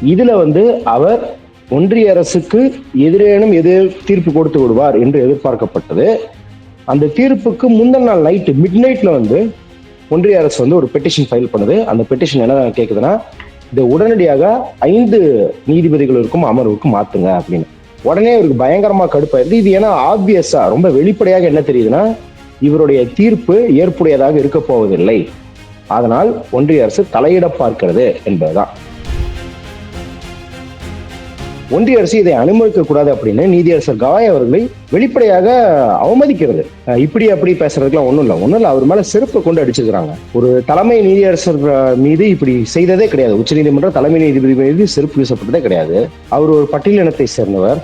இதுல அவர் ஒன்றிய அரசுக்கு எதிரேனும் தீர்ப்பு கொடுத்து விடுவார் என்று எதிர்பார்க்கப்பட்டது. அந்த தீர்ப்புக்கு முந்தின நாள் நைட்டு மிட் நைட்ல ஒன்றிய அரசு ஒரு பெட்டிஷன் ஃபைல் பண்ணுது. அந்த பெட்டிஷன் என்ன கேக்குதுன்னா, இதை உடனடியாக 5 நீதிபதிகள் இருக்கும் அமர்வுக்கு மாத்துங்க அப்படின்னு. உடனே இவருக்கு பயங்கரமா கடுப்பாயிருது. இது ஏன்னா ஆப்வியஸா ரொம்ப வெளிப்படையாக என்ன தெரியுதுன்னா, இவருடைய தீர்ப்பு ஏற்புடையதாக இருக்க போவதில்லை, அதனால் ஒன்றிய அரசு தலையிட பார்க்கிறது என்பதுதான். ஒன்றிய அரசு இதை அனுமதிக்க கூடாது அப்படின்னு நீதியரசர் கவாய் அவர்களை வெளிப்படையாக அவமதிக்கிறது. இப்படி அப்படி பேசுறதுக்குலாம் ஒண்ணும் இல்ல. அவர் மேல செருப்பை கொண்டு அடிச்சிருக்காங்க. ஒரு தலைமை நீதியரசர் மீது இப்படி செய்ததே கிடையாது. உச்சநீதிமன்ற தலைமை நீதிபதி மீது செருப்பு வீசப்பட்டதே கிடையாது. அவர் ஒரு பட்டியலினத்தை சேர்ந்தவர்.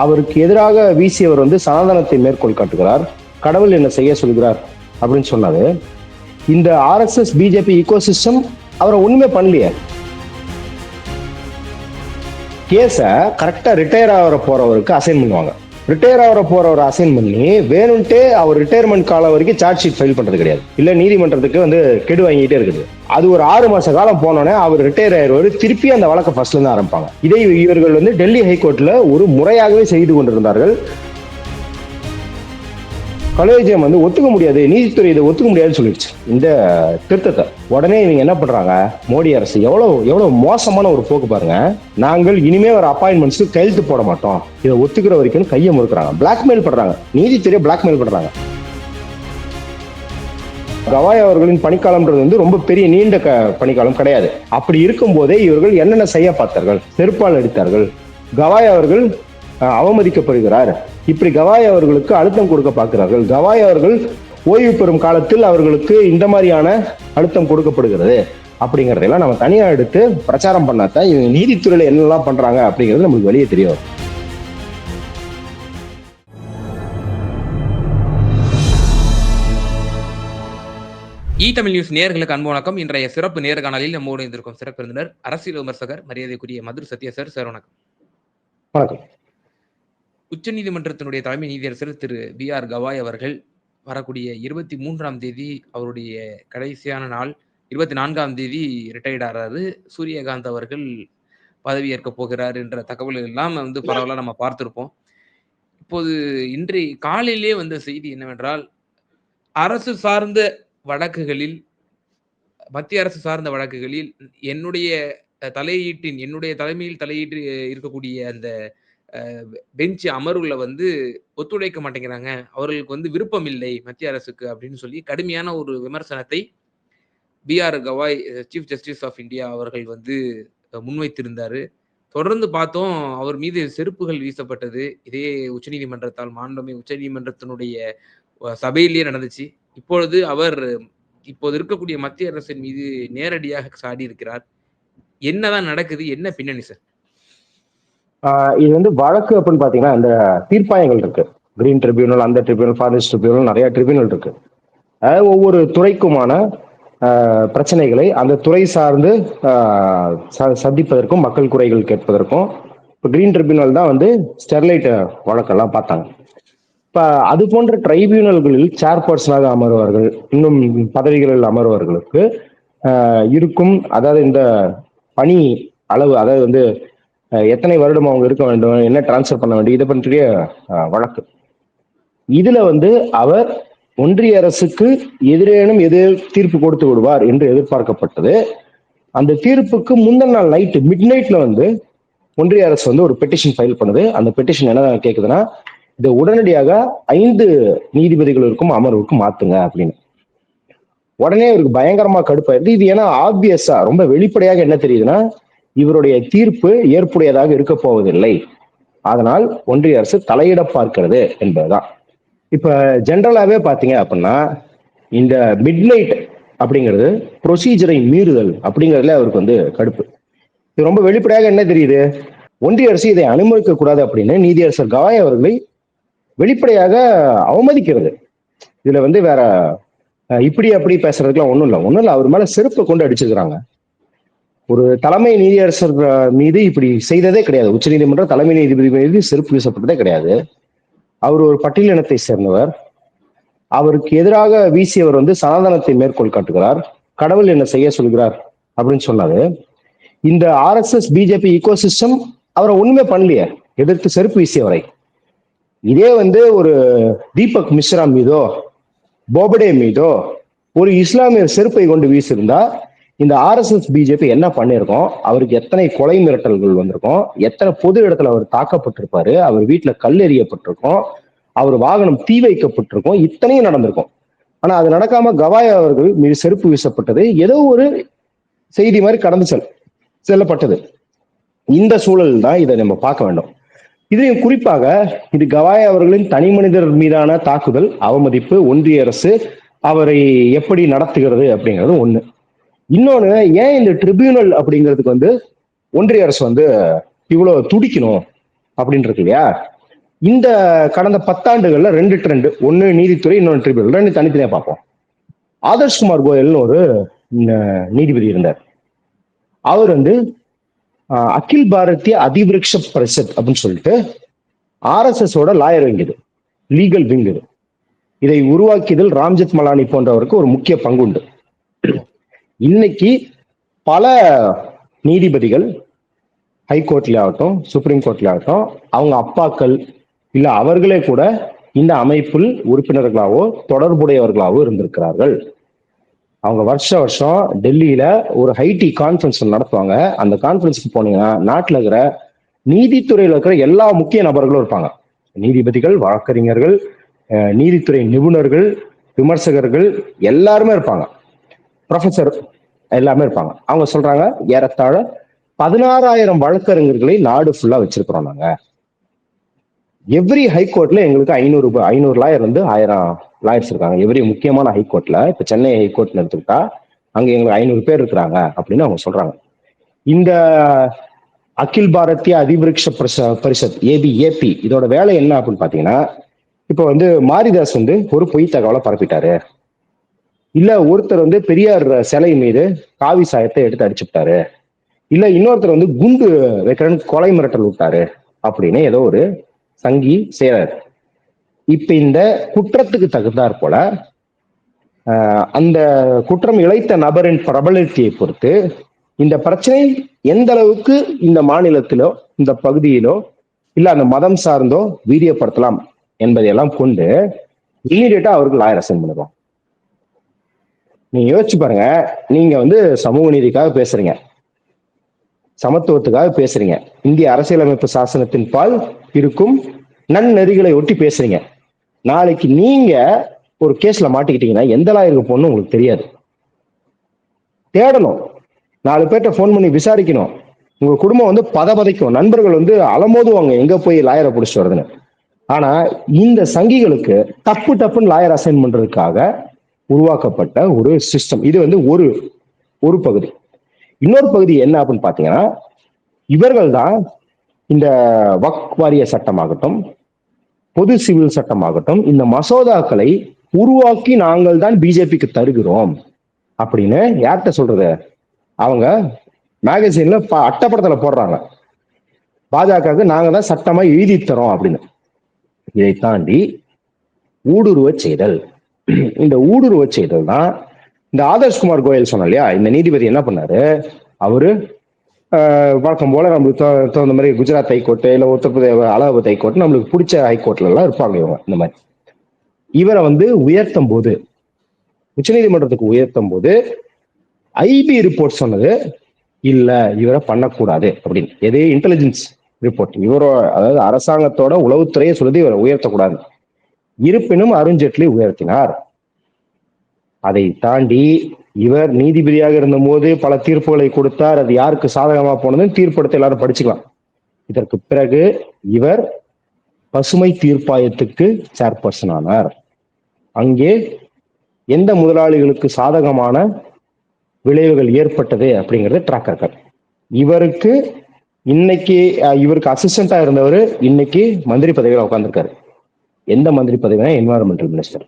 அவருக்கு எதிராக வீசியவர் சனாதனத்தை மேற்கோள் காட்டுகிறார். கடவுள் என்ன செய்ய சொல்கிறார் அப்படின்னு சொன்னாரு. இந்த RSS பிஜேபி ஈகோசிஸ்டம் அவரை ஒண்ணுமே பண்ணலையே. கேஸ கரெக்டா ரிட்டையர் ஆகிற போறவருக்கு அசைன் பண்ணுவாங்க. ரிட்டையர் ஆகிற போறவர் அசைன் பண்ணி வேணும்ட்டே அவர் ரிட்டையர்மெண்ட் காலம் வரைக்கும் சார்ஜ் ஷீட் ஃபைல் பண்றது கிடையாது. இல்ல நீதிமன்றத்துக்கு கெடு வாங்கிட்டே இருக்குது. அது ஒரு 6 மாச காலம் போனோடனே அவர் ரிட்டையர் ஆயிடுவாரு. திருப்பி அந்த வழக்கை ஃபர்ஸ்ட்ல இருந்து ஆரம்பிப்பாங்க. இதை இவர்கள் டெல்லி ஹைகோர்ட்ல ஒரு முறையாகவே செய்து கொண்டிருந்தார்கள். கலேஜியம் ஒத்துக்க முடியாது, நீதித்துறை இதை ஒத்துக்க முடியாதுன்னு சொல்லிடுச்சு இந்த திருத்தத்தை. உடனே இவங்க என்ன பண்றாங்க, மோடி அரசு எவ்வளவு மோசமான ஒரு போக்கு பாருங்க. நாங்கள் இனிமே ஒரு அப்பாயின்மெண்ட்ஸ் கையெழுத்து போட மாட்டோம், இதை ஒத்துக்கிற வரைக்கும் கையை முறுக்குறாங்க, பிளாக்மெயில் பண்றாங்க, நீதித்துறையை பிளாக்மெயில் பண்றாங்க. கவாய் அவர்களின் பணிக்காலம்ன்றது ரொம்ப பெரிய நீண்ட பணிக்காலம் கிடையாது. அப்படி இருக்கும் போதே இவர்கள் என்னென்ன செய்ய பார்த்தார்கள், செருப்பால் அடித்தார்கள். கவாய் அவர்கள் அவமதிக்கப்படுகிறார், இப்படி கவாய் அவர்களுக்கு அழுத்தம் கொடுக்க பார்க்கிறார்கள். கவாய் அவர்கள் ஓய்வு பெறும் காலத்தில் அவர்களுக்கு இந்த மாதிரியான அழுத்தம் கொடுக்கப்படுகிறது அப்படிங்கறதெல்லாம் நம்ம தனியா எடுத்து பிரச்சாரம் பண்ணாதான் இவங்க நீதித்துறையில என்னெல்லாம் பண்றாங்க அப்படிங்கிறது நமக்கு வெளியே தெரிய வரும். தமிழ் நியூஸ் நேயர்களுக்கு அன்பு வணக்கம். இன்றைய சிறப்பு நேர்காணலில் நம்மோடு இருந்திருக்கும் சிறப்பு விருந்தினர் அரசியல் விமர்சகர் மரியாதைக்குரிய மதுர் சத்யா சார். சார் வணக்கம். வணக்கம். உச்சநீதிமன்றத்தினுடைய தலைமை நீதியரசர் திரு BR கவாய் அவர்கள் வரக்கூடிய 23ஆம் தேதி அவருடைய கடைசியான நாள், 24ஆம் தேதி ரிட்டையர்ட் ஆறாரு. சூரியகாந்த் அவர்கள் பதவியேற்க போகிறார் என்ற தகவல் எல்லாம் பரவலா நம்ம பார்த்திருப்போம். இப்போது இன்றைய காலையிலே வந்த செய்தி என்னவென்றால், அரசு சார்ந்த வழக்குகளில், மத்திய அரசு சார்ந்த வழக்குகளில் என்னுடைய தலைமையில் தலையீட்டு இருக்கக்கூடிய அந்த பெஞ்ச் அமர்வுல ஒத்துழைக்க மாட்டேங்கிறாங்க, அவர்களுக்கு விருப்பம் இல்லை மத்திய அரசுக்கு அப்படின்னு சொல்லி கடுமையான ஒரு விமர்சனத்தை BR Gavai chief justice of India அவர்கள் முன்வைத்திருந்தாரு. தொடர்ந்து பார்த்தோம், அவர் மீது செருப்புகள் வீசப்பட்டது. இதே உச்சநீதிமன்றத்தால், மாண்புமிகு உச்சநீதிமன்றத்தினுடைய சபையிலேயே நடந்துச்சு. இப்போது இருக்கக்கூடிய மத்திய அரசின் மீது நேரடியாக சாடி இருக்கிறார். என்னதான் நடக்குது, என்ன பின்னணி சார்? இது வழக்கு அப்படின்னு பாத்தீங்கன்னா, இந்த தீர்ப்பாயங்கள் இருக்கு, கிரீன் ட்ரிபியூனல், அந்த ட்ரிபியூனல், ஃபாரஸ்ட் ட்ரிபியூனல், நிறைய ட்ரிபியூனல் இருக்கு. ஒவ்வொரு துறைக்குமான பிரச்சனைகளை அந்த துறை சார்ந்து சந்திப்பதற்கும் மக்கள் குறைகள் கேட்பதற்கும் இப்போ கிரீன் ட்ரிபியூனல் தான் ஸ்டெர்லைட் வழக்கெல்லாம் பார்த்தாங்க. இப்ப அது போன்ற ட்ரைபியூனல்களில் சேர்பர்சனாக அமர்வார்கள், இன்னும் பதவிகளில் அமர்வர்களுக்கு இருக்கும், அதாவது இந்த பணி அளவு, அதாவது எத்தனை வருடம் அவங்க இருக்க வேண்டும், என்ன டிரான்ஸ்ஃபர் பண்ண வேண்டும், இதை பற்றிய வழக்கு. இதுல அவர் ஒன்றிய அரசுக்கு எதிரேனும் தீர்ப்பு கொடுத்து விடுவார் என்று எதிர்பார்க்கப்பட்டது. அந்த தீர்ப்புக்கு முந்தின நாள் நைட்டு மிட் நைட்ல ஒன்றிய அரசு ஒரு பெட்டிஷன் ஃபைல் பண்ணுது. அந்த பெட்டிஷன் என்ன கேக்குதுன்னா, இதை உடனடியாக 5 நீதிபதிகள் இருக்கும் அமர்வுக்கு மாத்துங்க அப்படின்னு. உடனே இவருக்கு பயங்கரமா கடுப்பாயிருது. இது ஏன்னா ஆப்வியஸா ரொம்ப வெளிப்படையாக என்ன தெரியுதுன்னா, இவருடைய தீர்ப்பு ஏற்புடையதாக இருக்க போவதில்லை, அதனால் ஒன்றிய அரசு தலையிட பார்க்கிறது என்பதுதான். இப்ப ஜெனரலாவே பாத்தீங்க அப்படின்னா, இந்த மிட் நைட் அப்படிங்கிறது ப்ரொசீஜரை மீறுதல் அப்படிங்கிறதுல அவருக்கு கடுப்பு. இது ரொம்ப வெளிப்படையாக என்ன தெரியுது, ஒன்றிய அரசு இதை அனுமதிக்க கூடாது அப்படின்னு நீதியரசர் கவாய் அவர்களை வெளிப்படையாக அவமதிக்கிறது. இதுல வேற இப்படி அப்படி பேசுறதுக்குலாம் ஒண்ணும் இல்ல. அவர் மேல செருப்பை கொண்டு அடிச்சிருக்கிறாங்க. ஒரு தலைமை நீதியரசர் மீது இப்படி செய்ததே கிடையாது. உச்சநீதிமன்ற தலைமை நீதிபதி மீது செருப்பு வீசப்பட்டதே கிடையாது. அவர் ஒரு பட்டியலினத்தை சேர்ந்தவர். அவருக்கு எதிராக வீசியவர் சனாதனத்தை மேற்கோள் காட்டுகிறார். கடவுள் என்ன செய்ய சொல்கிறார் அப்படின்னு சொன்னாரு. இந்த ஆர்எஸ்எஸ் பிஜேபி ஈகோசிஸ்டம் அவரை ஒண்ணுமே பண்ணலையே, எதிர்த்து செருப்பு வீசியவரை. இதே ஒரு தீபக் மிஸ்ரா மீதோ போபடே மீதோ ஒரு இஸ்லாமியர் செருப்பை கொண்டு வீசியிருந்தா இந்த ஆர்எஸ்எஸ் பிஜேபி என்ன பண்ணிருக்கோம், அவருக்கு எத்தனை கொலை மிரட்டல்கள் வந்திருக்கும், எத்தனை பொது இடத்துல அவர் தாக்கப்பட்டிருப்பாரு, அவர் வீட்டுல கல் எறியப்பட்டிருக்கும், அவர் வாகனம் தீ வைக்கப்பட்டிருக்கும், இத்தனையும் நடந்திருக்கும். ஆனா அது நடக்காம கவாய் அவர்கள் மீது செருப்பு வீசப்பட்டது ஏதோ ஒரு செய்தி மாதிரி கடந்து செல்லப்பட்டது. இந்த சூழல் தான் இதை நம்ம பார்க்க வேண்டும். இதையும் குறிப்பாக இது கவாய் அவர்களின் தனி மனிதர் மீதான தாக்குதல், அவமதிப்பு, ஒன்றிய அரசு அவரை எப்படி நடத்துகிறது அப்படிங்கிறது ஒண்ணு. இன்னொன்னு, ஏன் இந்த ட்ரிபியூனல் அப்படிங்கிறதுக்கு ஒன்றிய அரசு இவ்வளவு துடிக்கணும் அப்படின்னு இருக்கு இல்லையா. இந்த கடந்த 10 ஆண்டுகள்ல 2 ட்ரெண்ட், ஒன்னு நீதித்துறை, இன்னொன்று ட்ரிபியூனல், ரெண்டு தனித்தனியா பார்ப்போம். ஆதர்ஷ் குமார் கோயல்னு ஒரு நீதிபதி இருந்தார். அவர் அகில் பாரதிய அதிவிருக்ஷ பரிஷத் அப்படின்னு சொல்லிட்டு ஆர்எஸ்எஸ் ஓட லாயர் விங், இது லீகல் விங். இது இதை உருவாக்கியதில் ராம்ஜெத் மலானி போன்றவருக்கு ஒரு முக்கிய பங்கு உண்டு. இன்னைக்கு பல நீதிபதிகள் ஹைகோர்ட்ல ஆகட்டும், சுப்ரீம் கோர்ட்ல ஆகட்டும், அவங்க அப்பாக்கள் இல்ல அவர்களே கூட இந்த அமைப்பில் உறுப்பினர்களாவோ தொடர்புடையவர்களாவோ இருந்திருக்கிறார்கள். அவங்க வருஷம் டெல்லியில ஒரு ஹைடி கான்ஃபரன்ஸ் நடத்துவாங்க. அந்த கான்ஃபரன்ஸ்க்கு போனீங்கன்னா நாட்டில் இருக்கிற நீதித்துறையில் இருக்கிற எல்லா முக்கிய நபர்களும் இருப்பாங்க. நீதிபதிகள், வழக்கறிஞர்கள், நீதித்துறை நிபுணர்கள், விமர்சகர்கள் எல்லாருமே இருப்பாங்க. ப்ரொஃபசர் எல்லாமே இருப்பாங்க. அவங்க சொல்றாங்க, ஏறத்தாழ 16,000 வழக்கறிஞர்களை நாடு ஃபுல்லா வச்சிருக்கிறோம் நாங்க. எவ்ரி ஹைகோர்ட்ல எங்களுக்கு 500 லாயர் 1000 லாயர்ஸ் இருக்காங்க. எவ்ரி முக்கியமான ஹைகோர்ட்ல, இப்ப சென்னை ஹைகோர்ட்ல எடுத்துக்கிட்டா அங்க எங்களுக்கு 500 பேர் இருக்கிறாங்க அப்படின்னு அவங்க சொல்றாங்க. இந்த அகில் பாரதிய அதிவிருக்ஷ பரிஷத் ஏபி இதோட வேலை என்ன அப்படின்னு பாத்தீங்கன்னா, இப்ப மாரிதாஸ் ஒரு பொய் தகவலை பரப்பிட்டாரு, இல்ல ஒருத்தர் பெரியார் சிலை மீது காவி சாயத்தை எடுத்து அடிச்சுட்டாரு, இல்ல இன்னொருத்தர் குண்டு வைக்கிறன்னு கொலை மிரட்டல் விட்டாரு அப்படின்னு ஏதோ ஒரு சங்கி செய்யறாரு. இப்ப இந்த குற்றத்துக்கு தகுந்தாற் போல அந்த குற்றம் இழைத்த நபரின் பிரபலத்தையை பொறுத்து இந்த பிரச்சனை எந்த அளவுக்கு இந்த மாநிலத்திலோ இந்த பகுதியிலோ இல்ல அந்த மதம் சார்ந்தோ வீரியப்படுத்தலாம் என்பதையெல்லாம் கொண்டு இமீடியட்டா அவருக்கு லாயர் அசைன் பண்ணுவோம். நீங்க யோசிச்சு பாருங்க, நீங்க சமூக நீதிக்காக பேசுறீங்க, சமத்துவத்துக்காக பேசுறீங்க, இந்திய அரசியலமைப்பு சாசனத்தின் பால் இருக்கும் நன்னெறிகளை ஒட்டி பேசுறீங்க. நாளைக்கு நீங்க ஒரு கேஸ்ல மாட்டிக்கிட்டீங்கன்னா எந்த லாயருக்கு போகணும் உங்களுக்கு தெரியாது. தேடணும், 4 பேர்ட்ட போன் பண்ணி விசாரிக்கணும், உங்க குடும்பம் பதபதைக்கும், நண்பர்கள் அலமோதுவாங்க எங்க போய் லாயரை பிடிச்சிட்டு வருதுன்னு. ஆனா இந்த சங்கிகளுக்கு டப்புன்னு லாயர் அசைன் பண்றதுக்காக உருவாக்கப்பட்ட ஒரு சிஸ்டம் இது. ஒரு பகுதி. இன்னொரு பகுதி என்ன அப்படின்னு பாத்தீங்கன்னா, இவர்கள் தான் இந்த வக்ஃப் வாரிய சட்டமாகட்டும், பொது சிவில் சட்டமாகட்டும், இந்த மசோதாக்களை உருவாக்கி நாங்கள் தான் பிஜேபிக்கு தருகிறோம் அப்படின்னு யார்கிட்ட சொல்றது? அவங்க மேகசின்ல அட்டப்படத்துல போடுறாங்க, பாஜகவுக்கு நாங்க தான் சட்டமா எழுதி தரோம் அப்படின்னு. இதை தாண்டி ஊடுருவ செய்தல், இந்த ஊடுருவ செய்தல் தான் இந்த ஆதர்ஷ் குமார் கோயல் சொன்ன இல்லையா, இந்த நீதிபதி என்ன பண்ணாரு, அவரு வழக்கம் போல நம்மளுக்கு தகுந்த மாதிரி குஜராத் ஹைகோர்ட் இல்ல உத்தரப்பிரதேச அலகாபாத் ஹைகோர்ட் நம்மளுக்கு பிடிச்ச ஹைகோர்ட்ல எல்லாம் இருப்பாங்க இவங்க. இந்த மாதிரி இவரை உயர்த்தும் போது, உச்சநீதிமன்றத்துக்கு உயர்த்தும் போது ஐபி ரிப்போர்ட் சொன்னது இல்ல இவரை பண்ணக்கூடாது அப்படின்னு. எது? Intelligence report. அதாவது அரசாங்கத்தோட உளவுத்துறையை சொல்லுது இவரை உயர்த்தக்கூடாது. இருப்பினும் அருண்ஜேட்லி உயர்த்தினார். அதை தாண்டி இவர் நீதிபதியாக இருந்த போது பல தீர்ப்புகளை கொடுத்தார். அது யாருக்கு சாதகமா போனதுன்னு தீர்ப்பெடுத்து எல்லாரும் படிச்சுக்கலாம். இதற்கு பிறகு இவர் பசுமை தீர்ப்பாயத்துக்கு சேர்பர்சன் ஆனார். அங்கே எந்த முதலாளிகளுக்கு சாதகமான விளைவுகள் ஏற்பட்டது அப்படிங்கிறது ட்ராக் ரெக்கார்ட். இவருக்கு அசிஸ்டண்டா இருந்தவர் இன்னைக்கு மந்திரி பதவியில உட்கார்ந்துருக்காரு. எந்த மந்திரி பதவினா என்வாரன்மெண்டல் மினிஸ்டர்.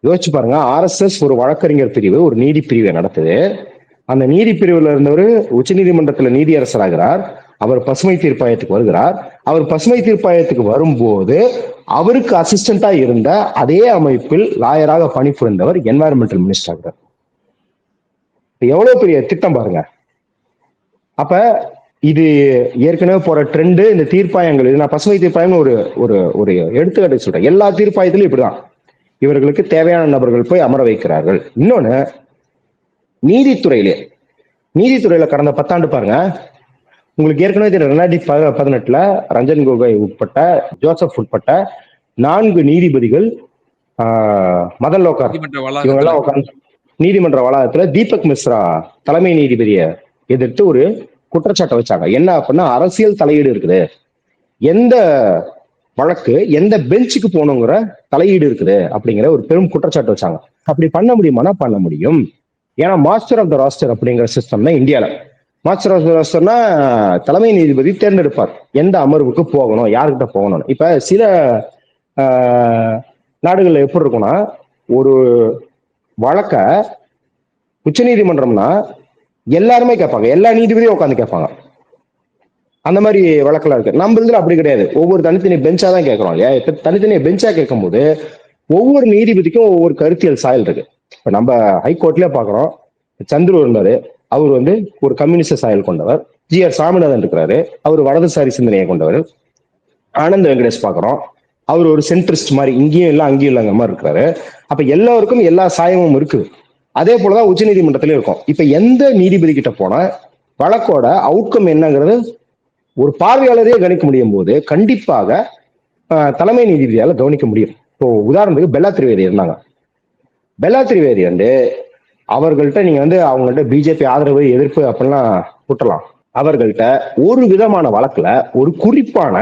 யோசிச்சு பாருங்க, ஆர்எஸ்எஸ் ஒரு வழக்கறிஞர் பிரிவு, ஒரு நீதி பிரிவை நடத்துது. அந்த நீதி பிரிவுல இருந்தவர் உச்ச நீதிமன்றத்துல நீதியரசராகிறார். அவர் பசுமை தீர்ப்பாயத்துக்கு வருகிறார். அவர் பசுமை தீர்ப்பாயத்துக்கு வரும்போது அவருக்கு அசிஸ்டண்டா இருந்த அதே அமைப்பில் லாயராக பணிபுரிந்தவர் என்வாரன்மெண்டல் மினிஸ்டர் ஆகிறார். எவ்வளவு பெரிய திட்டம் பாருங்க. அப்ப இது ஏற்கனவே போற ட்ரெண்டு. இந்த தீர்ப்பாயங்கள், இது நான் பசுமை தீர்ப்பாயம் ஒரு ஒரு ஒரு எடுத்துக்காட்டு சொல்றேன். எல்லா தீர்ப்பாயத்திலும் இப்படிதான். இவர்களுக்கு தேவையான நபர்கள் போய் அமர வைக்கிறார்கள். இன்னொன்னு, நீதித்துறையிலே நீதித்துறையில கடந்த 10 ஆண்டு பாருங்க, உங்களுக்கு ஏற்கனவே தெரியும். 2018 ரஞ்சன் கோகோய் உட்பட்ட, ஜோசப் உட்பட்ட 4 நீதிபதிகள் மதன் லோகார் இவங்க எல்லாம் உட்கார்ந்து நீதிமன்ற வளாகத்துல தீபக் மிஸ்ரா தலைமை நீதிபதியை எதிர்த்து ஒரு குற்றச்சாட்டை வச்சாங்க. என்ன அப்படின்னா, அரசியல் தலையீடு இருக்குது, எந்த வழக்கு எந்த பெஞ்சுக்கு போகணுங்கிற தலையீடு இருக்குது அப்படிங்கிற ஒரு பெரும் குற்றச்சாட்டு வச்சாங்க. அப்படி பண்ண முடியுமானா பண்ண முடியும். ஏன்னா மாஸ்டர் ஆஃப் த ராஸ்டர் அப்படிங்கிற சிஸ்டம் தான் இந்தியால. மாஸ்டர் ஆஃப் த ராஸ்டர்னா தலைமை நீதிபதி தேர்ந்தெடுப்பார் எந்த அமர்வுக்கு போகணும், யாருக்கிட்ட போகணும்னு. இப்ப சில நாடுகள்ல எப்படி இருக்கும்னா, ஒரு வழக்க உச்ச நீதிமன்றம்னா எல்லாருமே கேட்பாங்க, எல்லா நீதிபதியும் உட்காந்து கேட்பாங்க. அந்த மாதிரி வழக்கெல்லாம் இருக்கு. நம்ம இதுல அப்படி கிடையாது. ஒவ்வொரு தனித்தனி பெஞ்சா தான் கேட்கறோம் இல்லையா? இப்ப தனித்தனியா பெஞ்சா கேட்கும் போது ஒவ்வொரு நீதிபதிக்கும் ஒவ்வொரு கருத்தியல் சாயல் இருக்கு. இப்ப நம்ம ஹைகோர்ட்லயே பாக்குறோம், சந்துரு இருந்தாரு, அவர் வந்து ஒரு கம்யூனிஸ்ட் சாயல் கொண்டவர். ஜி.ஆர். சாமிநாதன் இருக்கிறாரு, அவர் வலதுசாரி சிந்தனையை கொண்டவர். ஆனந்த் வெங்கடேஷ் பாக்குறோம், அவர் ஒரு சென்ட்ரிஸ்ட் மாதிரி, இங்கேயும் இல்லை அங்கேயும் இல்லைங்கிற மாதிரி இருக்கிறாரு. அப்ப எல்லாருக்கும் எல்லா சாயமும் இருக்குது. அதே போலதான் உச்ச நீதிமன்றத்திலே இருக்கும். இப்ப எந்த நீதிபதி கிட்ட போனா வழக்கோட அவுட்கம் என்னங்கிறது ஒரு பார்வையாளரே கணிக்க முடியும் போது கண்டிப்பாக தலைமை நீதிபதியால கவனிக்க முடியும். இப்போ உதாரணத்துக்கு பெல்லா திரிவேதி இருந்தாங்க. பெல்லா திரிவேதி வந்து அவர்கள்ட்ட நீங்க வந்து அவங்கள்ட்ட பிஜேபி ஆதரவு எதிர்ப்பு அப்படின்லாம் கூட்டலாம். அவர்கள்ட்ட ஒரு விதமான வழக்குல ஒரு குறிப்பான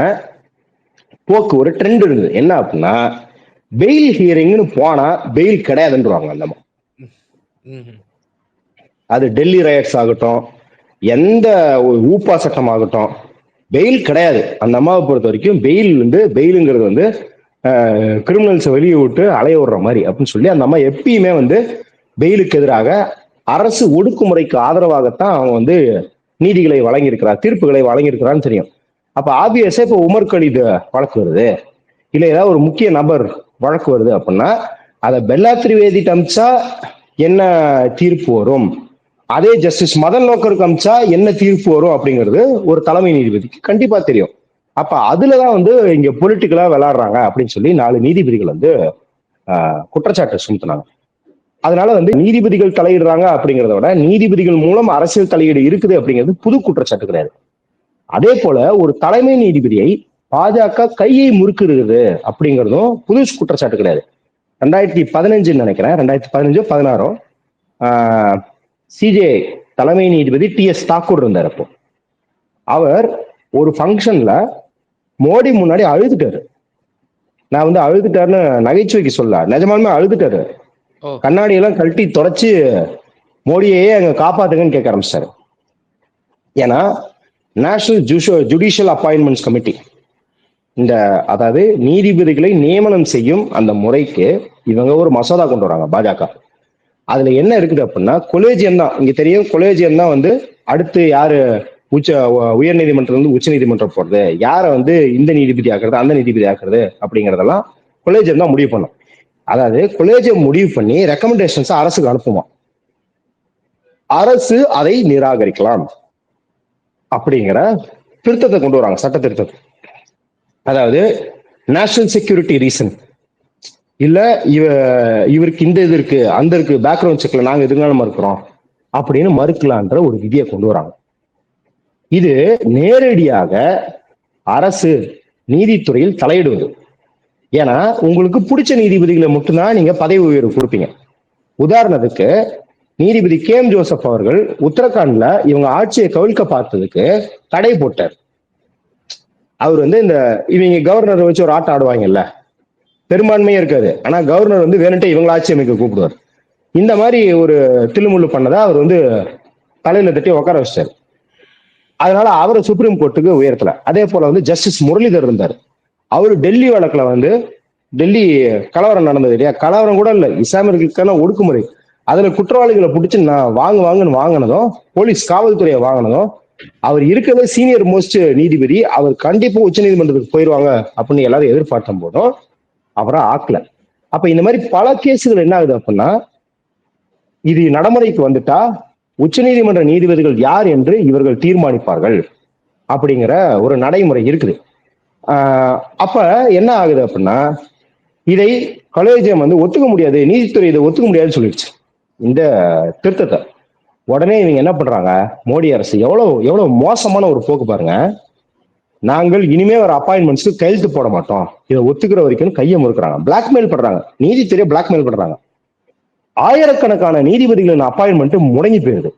போக்கு, ஒரு ட்ரெண்ட் இருந்தது. என்ன அப்படின்னா, பெயில் ஹியரிங்னு போனா பெயில் கிடையாதுன்றாங்க. அந்த அது டெல்லி ரயட்ஸ் ஆகட்டும், எந்த ஊப்பா சட்டம் ஆகட்டும், பெயில் கிடையாது. அந்த அம்மாவை பொறுத்த வரைக்கும் பெயில் வந்து, பெயிலுங்கிறது வந்து கிரிமினல்ஸை வெளியே விட்டு அலைய விடுற மாதிரி அப்படின்னு சொல்லி அந்த அம்மா எப்பயுமே வந்து பெயிலுக்கு எதிராக அரசு ஒடுக்குமுறைக்கு ஆதரவாகத்தான் அவங்க வந்து நீதிகளை வழங்கியிருக்கிறார், தீர்ப்புகளை வழங்கியிருக்கிறான்னு தெரியும். அப்ப ஆபியஸா இப்ப உமர் கலீத் வழக்கு வருது, இல்ல ஏதாவது ஒரு முக்கிய நபர் வழக்கு வருது அப்படின்னா அதை பெல்லா திரிவேதி அமிச்சா என்ன தீர்ப்பு வரும், அதே ஜஸ்டிஸ் மதன் லோகருக்கு அமிச்சா என்ன தீர்ப்பு வரும் அப்படிங்கிறது ஒரு தலைமை நீதிபதிக்கு கண்டிப்பா தெரியும். அப்ப அதுலதான் வந்து இங்க பொலிட்டிக்கலா விளையாடுறாங்க அப்படின்னு சொல்லி 4 நீதிபதிகள் வந்து குற்றச்சாட்டை சுமத்தினாங்க. அதனால வந்து நீதிபதிகள் தலையிடுறாங்க அப்படிங்கிறத விட நீதிபதிகள் மூலம் அரசியல் தலையீடு இருக்குது அப்படிங்கிறது புது குற்றச்சாட்டு கிடையாது. அதே போல ஒரு தலைமை நீதிபதியை பாஜக கையை முறுக்குறது அப்படிங்கிறதும் புது குற்றச்சாட்டு கிடையாது. 2015 நினைக்கிறேன், 2015-16 சிஜே தலைமை நீதிபதி டி.எஸ். தாக்கூர் இருந்தார். அப்போ அவர் ஒரு ஃபங்க்ஷன்ல மோடி முன்னாடி அழுதுட்டாரு. நான் வந்து அழுதுட்டாருன்னு நகைச்சுவைக்கு சொல்ல, நிஜமாலுமே அழுதுட்டாரு. கண்ணாடி எல்லாம் கழட்டி தொடச்சு மோடியையே அங்க காப்பாத்துங்கன்னு கேட்க ஆரம்பிச்சாரு. ஏன்னா நேஷனல் ஜுடிஷியல் அப்பாயின்மெண்ட்ஸ் கமிட்டி, இந்த அதாவது நீதிபதிகளை நியமனம் செய்யும் அந்த முறைக்கு இவங்க ஒரு மசோதா கொண்டு வராங்க பாஜக. அதுல என்ன இருக்குது அப்படின்னா, கொலேஜியம் தான் இங்க தெரியும். கொலேஜியம் தான் வந்து அடுத்து யாரு உயர் நீதிமன்றம் வந்து உச்ச நீதிமன்றம் போடுறது, யாரை வந்து இந்த நீதிபதி ஆக்குறது அந்த நீதிபதி ஆக்குறது அப்படிங்கறதெல்லாம் கொலேஜியம் தான் முடிவு பண்ணும். அதாவது கொலேஜியம் முடிவு பண்ணி ரெக்கமெண்டேஷன்ஸ் அரசுக்கு அனுப்புமா, அரசு அதை நிராகரிக்கலாம் அப்படிங்கிற திருத்தத்தை கொண்டு வராங்க, சட்ட திருத்தத்தை. அதாவது நேஷனல் செக்யூரிட்டி ரீசன் இல்ல, இவருக்கு இந்த இது இருக்கு அந்த இருக்கு, பேக்ரவுண்ட் செக்ல நாங்க எதுனாலும் மறுக்கிறோம் அப்படின்னு மறுக்கலான்ற ஒரு விதியை கொண்டு வராங்க. இது நேரடியாக அரசு நீதித்துறையில் தலையிடுவது. ஏன்னா உங்களுக்கு பிடிச்ச நீதிபதிகளை மட்டும்தான் நீங்க பதவி உயர்வு கொடுப்பீங்க. உதாரணத்துக்கு நீதிபதி கே.எம். ஜோசப் அவர்கள் உத்தரகாண்ட்ல இவங்க ஆட்சியை கவிழ்க்க பார்த்ததுக்கு தடை போட்டார். அவர் வந்து இந்த இவங்க கவர்னரை வச்சு ஒரு ஆட்டம் ஆடுவாங்கல்ல, பெரும்பான்மையே இருக்காது, ஆனா கவர்னர் வந்து வேணுட்டே இவங்களை ஆட்சி அமைக்க கூப்பிடுவார். இந்த மாதிரி ஒரு தில்லுமுள்ளு பண்ணதை அவர் வந்து தலையில தட்டி உட்கார வச்சார். அதனால அவரை சுப்ரீம் கோர்ட்டுக்கு உயர்த்தல. அதே போல வந்து ஜஸ்டிஸ் முரளிதர் இருந்தார். அவரு டெல்லி வழக்குல வந்து, டெல்லி கலவரம் நடந்தது இல்லையா, கலவரம் கூட இல்ல, இஸ்லாமியர்களுக்கான ஒடுக்குமுறை, அதுல குற்றவாளிகளை பிடிச்சி நான் வாங்குன்னு வாங்கினதும், போலீஸ் காவல்துறையை வாங்கினதும், அவர் இருக்கிறதே சீனியர் மோஸ்ட் நீதிபதி, அவர் கண்டிப்பா உச்ச நீதிமன்றத்துக்கு போயிருவாங்க அப்படின்னு எல்லாரும் எதிர்பார்த்த போதும் அவரை ஆக்கல. அப்ப இந்த மாதிரி பல கேஸுகள் என்ன ஆகுது அப்படின்னா, இது நடைமுறைக்கு வந்துட்டா உச்சநீதிமன்ற நீதிபதிகள் யார் என்று இவர்கள் தீர்மானிப்பார்கள் அப்படிங்கிற ஒரு நடைமுறை இருக்குது. அப்ப என்ன ஆகுது அப்படின்னா, இதை கலேஜியம் வந்து ஒத்துக்க முடியாது, நீதித்துறை இதை ஒத்துக்க முடியாதுன்னு சொல்லிடுச்சு இந்த திருத்தத்தை. உடனே இவங்க என்ன பண்றாங்க, மோடி அரசு எவ்வளவு மோசமான ஒரு போக்கு பாருங்க. நாங்கள் இனிமே ஒரு அப்பாயின்மெண்ட்ஸ்க்கு கையெழுத்து போட மாட்டோம், இதை ஒத்துக்கிற வரைக்கும் கையை முறுக்குறாங்க, பிளாக்மெயில் பண்றாங்க, நீதித்துறையை பிளாக்மெயில் பண்றாங்க. ஆயிரக்கணக்கான நீதிபதிகளின் அப்பாயின்மெண்ட் முடங்கி போயிருது.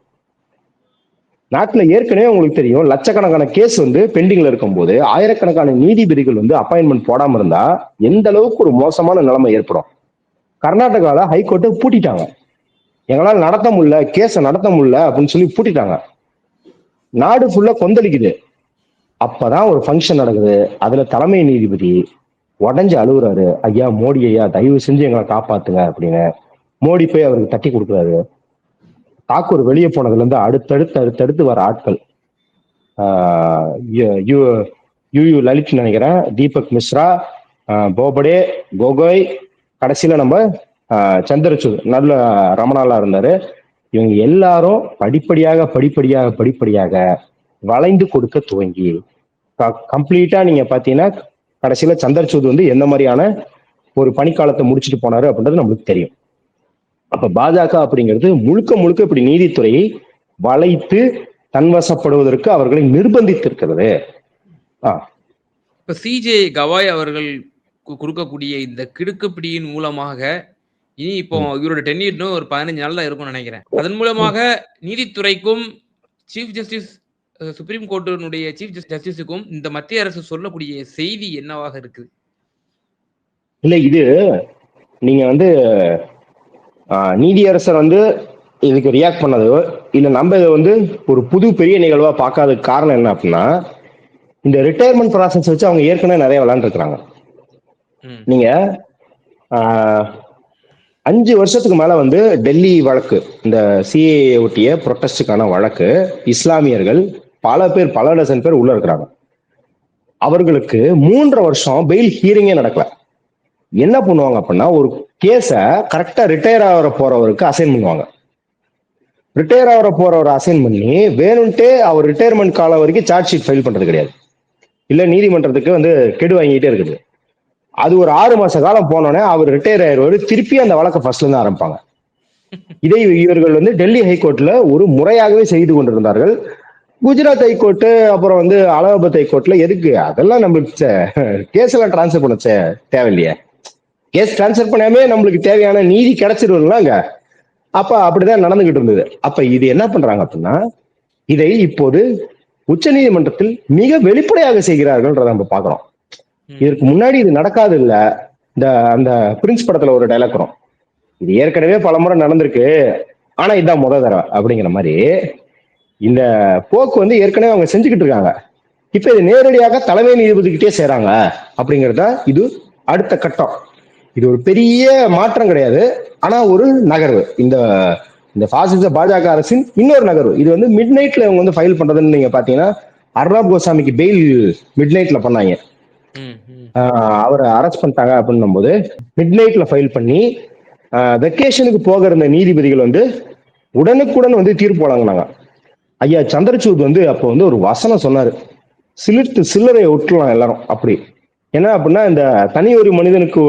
நாட்டுல ஏற்கனவே உங்களுக்கு தெரியும், லட்சக்கணக்கான கேஸ் வந்து பெண்டிங்ல இருக்கும் போது ஆயிரக்கணக்கான நீதிபதிகள் வந்து அப்பாயின்மெண்ட் போடாம இருந்தா எந்த அளவுக்கு ஒரு மோசமான நிலைமை ஏற்படும். கர்நாடகாவில் ஹைகோர்ட்டை பூட்டிட்டாங்க, எங்களால் நடத்த முடியல, கேஸை நடத்த முடியல அப்படின்னு சொல்லி பூட்டிட்டாங்க. நாடு ஃபுல்லா கொந்தளிக்குது. அப்பதான் ஒரு ஃபங்க்ஷன் நடக்குது, அதுல தலைமை நீதிபதி உடஞ்சு அழுகுறாரு, ஐயா மோடி ஐயா தயவு செஞ்சு எங்களை காப்பாத்துங்க அப்படின்னு. மோடி போய் அவருக்கு தட்டி கொடுக்குறாரு. தாக்கூர் வெளியே போனதுல இருந்து அடுத்தடுத்து வர ஆட்கள், யூ லலித் நினைக்கிறேன், தீபக் மிஸ்ரா, போபடே, கோகோய், கடைசியில நம்ம சந்திரசூட் நல்ல ரமணாலா இருந்தாரு. இவங்க எல்லாரும் படிப்படியாக வளைந்து கொடுக்க துவங்கி கம்ப்ளீட்டா நீங்க பாத்தீங்கன்னா கடைசியில சந்திரசூட் வந்து எந்த மாதிரியான ஒரு பணிக்காலத்தை முடிச்சுட்டு போனாரு அப்படின்றது நம்மளுக்கு தெரியும். அப்ப பாஜக அப்படிங்கிறது முழுக்க இப்படி நீதித்துறையை வளைத்து தன்வசப்படுவதற்கு அவர்களை நிர்பந்தித்திருக்கிறது. இப்ப சிஜே கவாய் அவர்கள் கொடுக்கக்கூடிய இந்த கிடுக்குப்பிடியின் மூலமாக இனி இப்போ இவரோட டென்யூர் ஒரு 15 நாள் தான் இருக்கும்னு நினைக்கிறேன். அதன் மூலமாக நீதித்துறைக்கும் சீஃப் ஜஸ்டிஸ் சுப்ரீம் கோர்ட்டினுடைய சீஃப் ஜஸ்டிஸுக்கும் இந்த மத்திய அரசு சொல்லக்கூடிய செய்தி என்னவாக இருக்குது? இல்ல, இது நீங்க வந்து நீதியரசர் வந்து இதுக்கு ரியாக்ட் பண்ணது இல்ல, நம்ம இதை வந்து ஒரு புது பெரிய நிகழ்வா பார்க்காததுக்கு காரணம் என்ன அப்படின்னா, இந்த ரிட்டையர்மெண்ட் ப்ராசஸ் வச்சு அவங்க ஏற்கனவே நிறைய விளையாண்டுருக்காங்க. நீங்க 5 வருஷத்துக்கு மேல வந்து டெல்லி வழக்கு, இந்த சிஏஏ ஒட்டிய ப்ரொட்டஸ்டுக்கான வழக்கு, இஸ்லாமியர்கள் பல பேர், பல டசன் பேர் உள்ள இருக்கிறாங்க. அவர்களுக்கு 3.5 வருஷம் பெயில் ஹியரிங்கே நடக்கல. என்ன பண்ணுவாங்க அப்படின்னா, ஒரு கேஸ கரெக்டா ரிட்டையர் ஆகிற போறவருக்கு அசைன் பண்ணுவாங்க. ரிட்டையர் ஆகிற போறவரை அசைன் பண்ணி வேணும்ட்டே அவர் ரிட்டையர்மெண்ட் காலம் வரைக்கும் சார்ஜ் ஷீட் ஃபைல் பண்றது கிடையாது, இல்ல நீதிமன்றத்துக்கு வந்து கெடு வாங்கிட்டே இருக்குது. அது ஒரு 6 மாச காலம் போனோடனே அவர் ரிட்டையர் ஆயிடுவாரு, திருப்பி அந்த வழக்கை ஃபர்ஸ்ட்ல இருந்து ஆரம்பிப்பாங்க. இதை இவர்கள் வந்து டெல்லி ஹைகோர்ட்ல ஒரு முறையாகவே செய்து கொண்டிருந்தார்கள். குஜராத் ஹைகோர்ட்டு, அப்புறம் வந்து அலகாபாத் ஹைகோர்ட்ல எதுக்கு அதெல்லாம் நம்மளுக்கு கேஸ் எல்லாம் டிரான்ஸ்ஃபர் பண்ண தேவையில்லையே, கேஸ் டிரான்ஸ்ஃபர் பண்ணாமே நம்மளுக்கு தேவையான நீதி கிடைச்சிருவாங்க. அப்ப அப்படிதான் நடந்துகிட்டு இருந்தது. அப்ப இது என்ன பண்றாங்க அப்படின்னா, இதை இப்போது உச்ச நீதிமன்றத்தில் மிக வெளிப்படையாக செய்கிறார்கள்ன்றத நம்ம பாக்குறோம். இதற்கு முன்னாடி இது நடக்காது இல்ல. அந்த பிரின்ஸ் படத்துல ஒரு டைலாக் வரும், இது ஏற்கனவே பல முறை நடந்திருக்கு, ஆனா இதுதான் முதல் தடவை அப்படிங்கிற மாதிரி. இந்த போக்கு வந்து ஏற்கனவே அவங்க செஞ்சுக்கிட்டு இருக்காங்க. இப்ப இது நேரடியாக தலைமை நீதிபதிக்கிட்டே செய்றாங்க அப்படிங்கிறத இது அடுத்த கட்டம். இது ஒரு பெரிய மாற்றம் கிடையாது, ஆனா ஒரு நகர்வு. இந்த பாசிச பாஜக அரசின் இன்னொரு நகர்வு. இது வந்து மிட் நைட்ல இவங்க வந்து ஃபைல் பண்றதுன்னு நீங்க பாத்தீங்கன்னா, அர்னாப் கோசாமிக்கு பெயில் மிட் நைட்ல பண்ணாங்க. அவரை அரெஸ்ட் பண்ணிட்டாங்க அப்படின்னும் போது மிட் நைட்ல ஃபைல் பண்ணி வெக்கேஷனுக்கு போக இருந்த நீதிபதிகள் வந்து உடனுக்குடன் வந்து தீர்ப்பு வழங்கினாங்க. ஐயா சந்திரசூட் வந்து அப்போ வந்து ஒரு வசனம் சொன்னாரு, சில்லறையை விட்டுலாம் எல்லாரும் அப்படி. என்ன அப்படின்னா, இந்த தனி ஒரு மனிதனுக்கு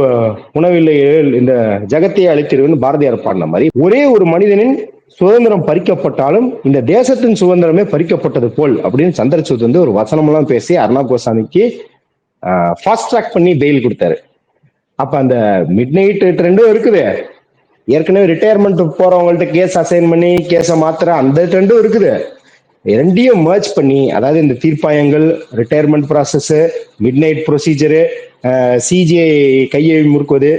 உணவில்லை, இந்த ஜகத்தையே அழித்திருன்னு பாரதியார் பாடின மாதிரி, ஒரே ஒரு மனிதனின் சுதந்திரம் பறிக்கப்பட்டாலும் இந்த தேசத்தின் சுதந்திரமே பறிக்கப்பட்டது போல் அப்படின்னு சந்திரசூட் வந்து ஒரு வசனமெல்லாம் பேசி அர்னாப் கோசாமிக்கு ஃபாஸ்ட் ட்ராக் பண்ணி பெயில் கொடுத்தாரு. அப்ப அந்த மிட் நைட் ட்ரெண்டும் இருக்குது, ஏற்கனவே ரிட்டையர்மெண்ட் போறவங்கள்ட்ட கேஸ் அசைன் பண்ணி கேஸை மாத்திர அந்த ட்ரெண்டும் இருக்குது. ரெண்டையும் மர்ஜ் பண்ணி, அதாவது இந்த தீர்ப்பாயங்கள், retirement process, midnight procedure, CJI கையை முறுக்குவது,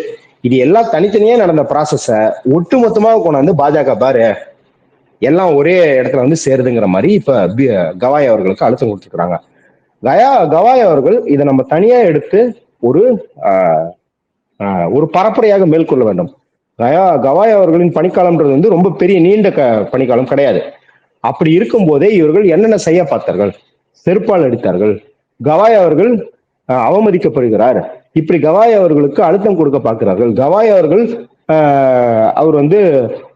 இது எல்லாம் தனித்தனியா நடந்த ப்ராசஸ ஒட்டுமொத்தமாக கொண்டாந்து பாஜக பாரு எல்லாம் ஒரே இடத்துல வந்து சேருதுங்கிற மாதிரி இப்ப கவாய் அவர்களுக்கு அழுத்தம் கொடுத்துருக்காங்க. கவாய் அவர்கள் இதை நம்ம தனியா எடுத்து ஒரு பரப்புரையாக மேற்கொள்ள வேண்டும். கவாய் அவர்களின் பணிக்காலம்ன்றது வந்து ரொம்ப பெரிய நீண்ட பணிக்காலம் கிடையாது. அப்படி இருக்கும் போதே இவர்கள் என்னென்ன செய்ய பார்த்தார்கள், செருப்பால் அடித்தார்கள். கவாய் அவர்கள் அவமதிக்கப்படுகிறார், இப்படி கவாய் அவர்களுக்கு அழுத்தம் கொடுக்க பார்க்கிறார்கள். கவாய் அவர்கள் அவர் வந்து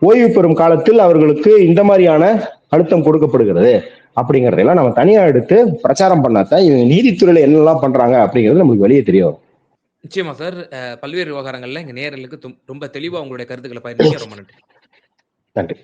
ஓய்வு பெறும் காலத்தில் அவர்களுக்கு இந்த மாதிரியான அழுத்தம் கொடுக்கப்படுகிறது அப்படிங்கறதெல்லாம் நம்ம தனியா எடுத்து பிரச்சாரம் பண்ணாதான் இவங்க நீதித்துறையில என்னெல்லாம் பண்றாங்க அப்படிங்கிறது நமக்கு வெளியே தெரிய வரும். நிச்சயமா சார். பல்வேறு விவகாரங்கள்ல எங்க நேயர்களுக்கு ரொம்ப தெளிவா உங்களுடைய கருத்துக்களை பகிர்ந்தீங்க. ரொம்ப நன்றி. நன்றி.